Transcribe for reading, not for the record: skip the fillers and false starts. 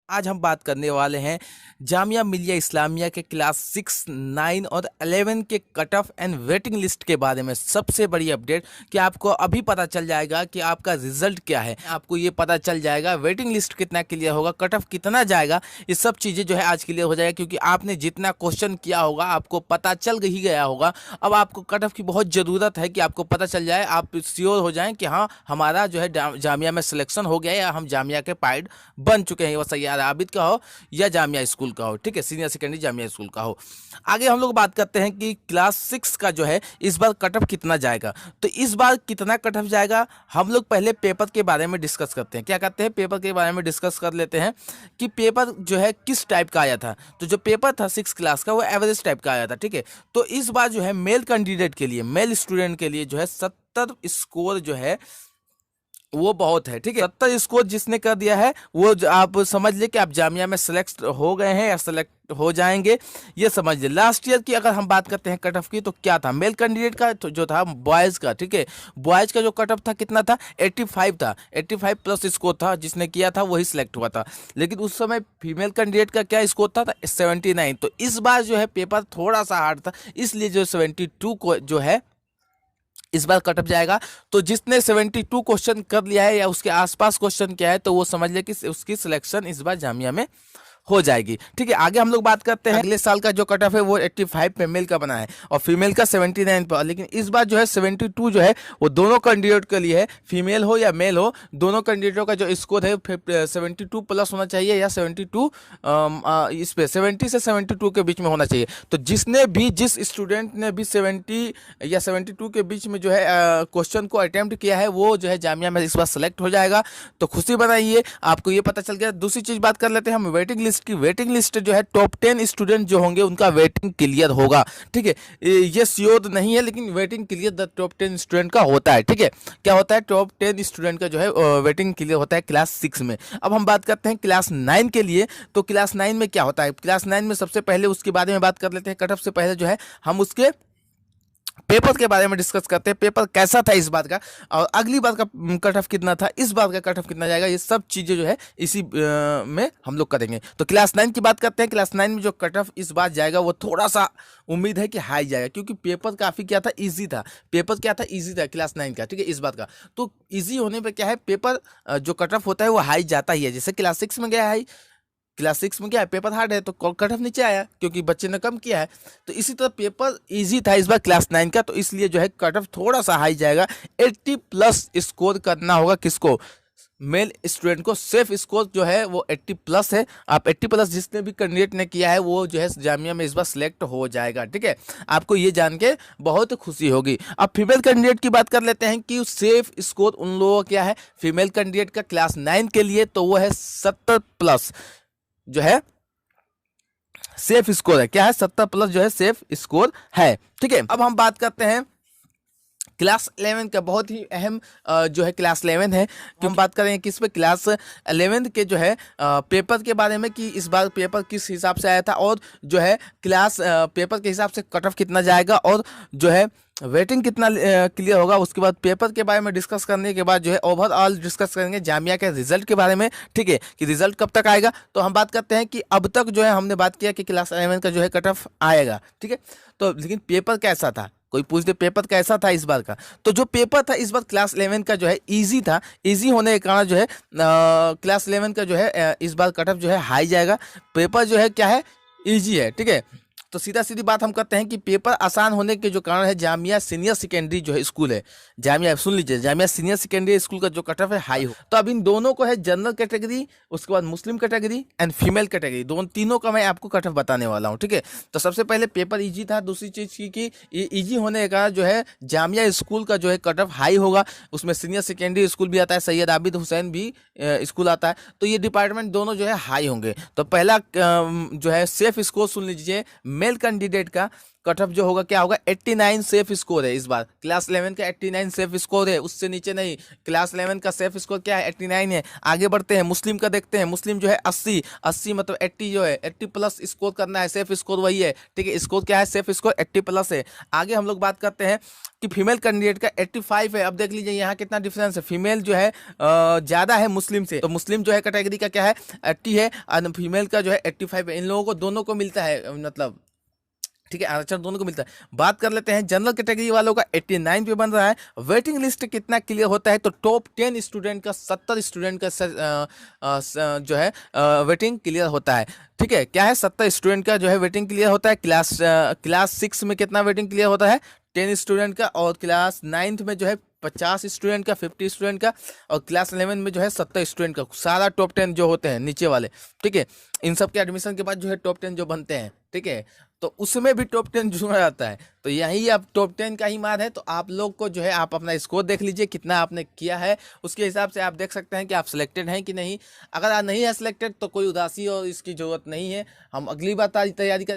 आज हम बात करने वाले हैं जामिया मिलिया इस्लामिया के क्लास 6, 9 और 11 के cut off and waiting list के बारे में। सबसे बड़ी अपडेट कि आपको अभी पता चल जाएगा कि आपका रिजल्ट क्या है, आपको ये पता चल जाएगा वेटिंग लिस्ट कितना क्लियर होगा, कट ऑफ कितना जाएगा। ये सब चीज़ें जो है आज क्लियर हो जाएगा, क्योंकि आपने जितना क्वेश्चन किया होगा आपको पता चल ही गया होगा। अब आपको कट ऑफ की बहुत ज़रूरत है कि आपको पता चल जाए, आप श्योर हो जाएं कि हाँ हमारा जो है जामिया में सिलेक्शन हो गया या हम जामिया के पाइड बन चुके हैं। वो सैयद आबिद का हो या जामिया स्कूल का हो, ठीक है, सीनियर सेकेंडरी जामिया स्कूल का हो। आगे हम लोग बात करते हैं कि क्लास 6 का जो है इस बार कट ऑफ कितना जाएगा। तो इस बार कितना कट ऑफ जाएगा, हम लोग पहले पेपर के बारे में डिस्कस करते हैं। क्या करते हैं, पेपर के बारे में डिस्कस कर लेते हैं कि पेपर जो है किस टाइप का आया था। तो जो पेपर था 6 क्लास का वो एवरेज टाइप का आया था, ठीक है। तो इस बार जो है मेल कैंडिडेट के लिए, मेल स्टूडेंट के लिए जो है 70 स्कोर जो है वो बहुत है, ठीक है। 70 स्कोर जिसने कर दिया है वो आप समझ ले कि आप जामिया में सेलेक्ट हो गए हैं या सेलेक्ट हो जाएंगे, ये समझ ले। लास्ट ईयर की अगर हम बात करते हैं कट ऑफ की, तो क्या था मेल कैंडिडेट का तो जो था बॉयज़ का, ठीक है, बॉयज़ का जो कट ऑफ था कितना था, 85 था। 85 प्लस स्कोर था, जिसने किया था वही सिलेक्ट हुआ था। लेकिन उस समय फीमेल कैंडिडेट का क्या स्कोर था 79। तो इस बार जो है पेपर थोड़ा सा हार्ड था, इसलिए जो 72 को जो है इस बार कट ऑफ जाएगा। तो जिसने 72 क्वेश्चन कर लिया है या उसके आसपास क्वेश्चन किया है, तो वो समझ ले कि उसकी सिलेक्शन इस बार जामिया में हो जाएगी, ठीक है। आगे हम लोग बात करते हैं, अगले साल का जो कट ऑफ है वो 85 पे मेल का बना है और फीमेल का 79 पर। लेकिन इस बार जो है 72 जो है वो दोनों कैंडिडेट के लिए है, फीमेल हो या मेल हो, दोनों कैंडिडेटों का जो स्कोर है 72 प्लस होना चाहिए या 72 इस पे 70 से 72 के बीच में होना चाहिए। तो जिसने भी, जिस स्टूडेंट ने भी 70 या 72 के बीच में जो है क्वेश्चन को अटेम्प्ट किया है, वो जो है जामिया में इस बार सेलेक्ट हो जाएगा। तो खुशी बनाइए, आपको ये पता चल गया। दूसरी चीज़ बात कर लेते हैं हम वेटिंग लिस्ट की। वेटिंग लिस्ट जो है टॉप 10 स्टूडेंट जो होंगे उनका वेटिंग क्लियर होगा, ठीक है। ये श्योर नहीं है, लेकिन waiting clear the top 10 student का होता है, ठीक है। क्या होता है, टॉप 10 स्टूडेंट का जो है वेटिंग क्लियर होता है क्लास 6 में। अब हम बात करते हैं क्लास 9 के लिए। तो क्लास 9 में क्या होता है, क्लास 9 में सबसे पहले उसके बारे में बात कर लेते हैं। कट ऑफ से पहले जो है हम उसके पेपर के बारे में डिस्कस करते हैं, पेपर कैसा था इस बात का, और अगली बार का कट ऑफ कितना था, इस बार का कट ऑफ कितना जाएगा, ये सब चीज़ें जो है इसी में हम लोग करेंगे। तो क्लास 9 की बात करते हैं। क्लास 9 में जो कट ऑफ इस बार जाएगा वो थोड़ा सा उम्मीद है कि हाई जाएगा, क्योंकि पेपर काफ़ी क्या था, ईजी था। पेपर क्या था, ईजी था क्लास 9 का, ठीक है, इस बात का। तो ईजी होने पर क्या है, पेपर जो कट ऑफ होता है वो हाई जाता ही है। जैसे क्लास 6 में गया हाई, क्लास 6 में क्या है, पेपर हार्ड है तो कट ऑफ नीचे आया, क्योंकि बच्चे ने कम किया है। तो इसी तरह पेपर इजी था इस बार क्लास 9 का, तो इसलिए जो है कट ऑफ थोड़ा सा हाई जाएगा। 80 प्लस स्कोर करना होगा किसको, मेल स्टूडेंट को। सेफ स्कोर जो है वो 80 प्लस है। आप 80 प्लस जिसने भी कैंडिडेट ने किया है वो जो है जामिया में इस बार सिलेक्ट हो जाएगा, ठीक है। आपको ये जान के बहुत खुशी होगी। अब फीमेल कैंडिडेट की बात कर लेते हैं कि सेफ स्कोर उन लोगों का क्या है, फीमेल कैंडिडेट का क्लास 9 के लिए तो वो है 70 प्लस जो है सेफ स्कोर है। क्या है, 70 प्लस जो है सेफ स्कोर है, ठीक है। अब हम बात करते हैं क्लास 11 का, बहुत ही अहम जो है क्लास 11 है। हम बात करेंगे किस पे, क्लास 11 के जो है पेपर के बारे में, कि इस बार पेपर किस हिसाब से आया था, और जो है क्लास पेपर के हिसाब से कट ऑफ कितना जाएगा, और जो है वेटिंग कितना क्लियर होगा। उसके बाद पेपर के बारे में डिस्कस करने के बाद जो है ओवरऑल डिस्कस करेंगे जामिया के रिजल्ट के बारे में, ठीक है, कि रिजल्ट कब तक आएगा। तो हम बात करते हैं कि अब तक जो है हमने बात किया कि क्लास 11 का जो है कट ऑफ आएगा, ठीक है। तो लेकिन पेपर कैसा था, कोई पूछ दे पेपर कैसा था इस बार का, तो जो पेपर था इस बार क्लास 11 का जो है इजी था। इजी होने के कारण जो है क्लास 11 का जो है इस बार कट ऑफ जो है हाई जाएगा। पेपर जो है क्या है, इजी है, ठीक है। तो सीधा सीधी बात हम करते हैं कि पेपर आसान होने के जो कारण है, जामिया सीनियर सेकेंडरी जो है स्कूल है, जामिया सुन लीजिए, जामिया सीनियर सेकेंडरी स्कूल का जो कट ऑफ है हाई हो। तो अब इन दोनों को है जनरल कैटेगरी, उसके बाद मुस्लिम कैटेगरी एंड फीमेल कैटेगरी, दोनों तीनों का मैं आपको कट ऑफ बताने वाला हूँ, ठीक है। तो सबसे पहले पेपर ईजी था। दूसरी चीज़ की कि ईजी होने का जो है जामिया स्कूल का जो है कट ऑफ हाई होगा। उसमें सीनियर सेकेंडरी स्कूल भी आता है, सैयद आबिद हुसैन भी स्कूल आता है। तो ये डिपार्टमेंट दोनों जो है हाई होंगे। तो पहला जो है सेफ स्कोर सुन लीजिए, मेल कैंडिडेट का कट ऑफ जो होगा क्या होगा 89 सेफ स्कोर है। इस बार क्लास 11 का 89 सेफ स्कोर है, उससे नीचे नहीं। क्लास 11 का सेफ स्कोर क्या है 89 है। आगे बढ़ते हैं, मुस्लिम का देखते हैं। मुस्लिम जो है 80 मतलब 80 जो है 80 प्लस स्कोर करना है, सेफ स्कोर वही है। ठीक है, स्कोर क्या है सेफ स्कोर 80 प्लस है। आगे हम लोग बात करते हैं कि फीमेल कैंडिडेट का 85 है। अब देख लीजिए यहाँ कितना डिफरेंस है, फीमेल जो है ज़्यादा है मुस्लिम से। तो मुस्लिम जो है कैटेगरी का क्या है 80 है और फीमेल का जो है 85 है। इन लोगों को दोनों को मिलता है, मतलब ठीक है, आरक्षण दोनों को मिलता है। बात कर लेते हैं जनरल कैटेगरी वालों का 89 पे बन रहा है। वेटिंग लिस्ट कितना क्लियर होता है, तो टॉप 10 स्टूडेंट का 70 स्टूडेंट का जो है वेटिंग क्लियर होता है। ठीक है, क्या है 70 स्टूडेंट का जो है वेटिंग क्लियर होता है। क्लास 6 में कितना वेटिंग क्लियर होता है 10 स्टूडेंट का, और क्लास 9th में जो है 50 स्टूडेंट का, 50 स्टूडेंट का, और क्लास 11 में जो है 70 स्टूडेंट का। सारा टॉप 10 जो होते हैं नीचे वाले, ठीक है, इन सब के एडमिशन के बाद जो है टॉप 10 जो बनते हैं, ठीक है, तो उसमें भी टॉप 10 जुड़ा जाता है। तो यही अब टॉप 10 का ही मार है। तो आप लोग को जो है आप अपना स्कोर देख लीजिए कितना आपने किया है, उसके हिसाब से आप देख सकते हैं कि आप सिलेक्टेड हैं कि नहीं। अगर आप नहीं है सिलेक्टेड तो कोई उदासी और इसकी ज़रूरत नहीं है, हम अगली बार तैयारी कर